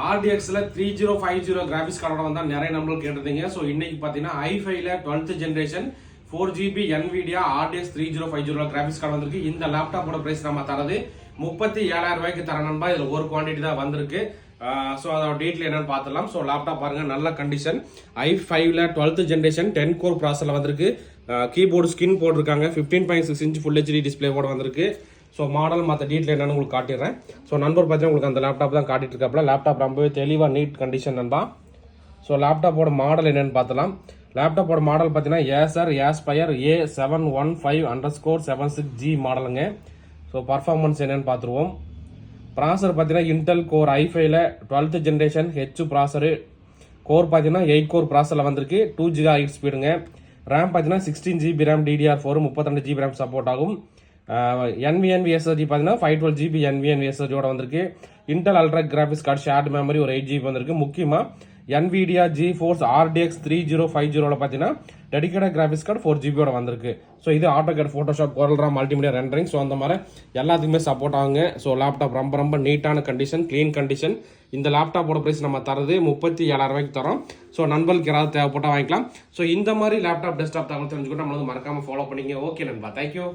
RDXல 3050 graphics கார்டோட வந்தா நிறைய நம்பர் கேட்டிருந்தீங்க. ஸோ இன்னைக்கு பார்த்தீங்கன்னா i5ல 12th generation 4GB NVIDIA RDX 3050 graphics card வந்திருக்கு. இந்த லேப்டாப்போட பிரைஸ் நம்ம தரது 37,000 ரூபாய்க்கு தர நண்பா. இதுல ஒரு குவான்டிட்டி தான் வந்திருக்கு. ஸோ அதோட டீட்டெயில் என்னன்னு பார்த்துலாம். ஸோ லேப்டாப் பாருங்க, நல்ல கண்டிஷன். i5ல 12th ஜென்ரேஷன் 10 கோர் ப்ராசஸர்ல வந்திருக்கு. கீபோர்டு ஸ்கின் போட்டிருக்காங்க. 15.6 இன்ச் ஃபுல் HD டிஸ்பிளேவோட வந்திருக்கு. ஸோ மாடல் மற்ற டீட்டெயில் என்னன்னு உங்களுக்கு காட்டிடுறேன். ஸோ நண்பர் பார்த்தீங்கன்னா உங்களுக்கு அந்த லேப்டாப் தான் காட்டிட்டு இருக்காப்புல. லேப்டாப் ரொம்பவே தெளிவாக நீட் கண்டிஷன் நண்பா. ஸோ லேப்டாப்போட மாடல் என்னன்னு பார்த்தலாம். லேப்டாப்போட மாடல் பார்த்தீங்கன்னா ஏசர் ஆஸ்பயர் A715_76G மாடலுங்க. ஸோ பர்ஃபார்மன்ஸ் என்னன்னு பார்த்துருவோம். ப்ராசர் பார்த்தீங்கன்னா இன்டெல் கோர் i5ல 12th generation H processor. Core பார்த்தீங்கன்னா 8 கோர் ப்ராசரில் வந்திருக்கு. 2 GHz ஸ்பீடுங்க. ரேம் பார்த்தீங்கன்னா 16GB RAM DDR4 32GB RAM support ஆகும். NVMe SSD பார்த்தீங்கன்னா 512GB NVMe SSDயோட வந்திருக்கு. Intel ultra graphics card shared memory ஒரு 8GB வந்திருக்கு. முக்கியமாக NVIDIA GeForce RDX 3050 பார்த்தீங்கன்னா டெடிகேட்டட் கிராபிக்ஸ் கார்டு 4GBயோட வந்திருக்கு. ஸோ இது AutoCAD, Photoshop, CorelDRAW, multimedia rendering. So அந்த மாதிரி எல்லாத்துக்குமே சப்போர்ட் ஆகுங்க. ஸோ லேப்டாப் ரொம்ப நீட்டான கண்டிஷன், க்ளீன் கண்டிஷன். இந்த லேப்டாப்போட பிரைஸ் நம்ம தரது 37,000 ரூபாய்க்கு தரோம். ஸோ நண்பர்களுக்கு யாராவது தேவைப்பட்டால் வாங்கிக்கலாம். ஸோ இந்த மாதிரி லேப்டாப் டெஸ்க்டாப் தகவல் தெரிஞ்சுக்கிட்டு நம்ம மறக்காம ஃபாலோ பண்ணிங்க. ஓகே நண்பா, தேங்க்யூ.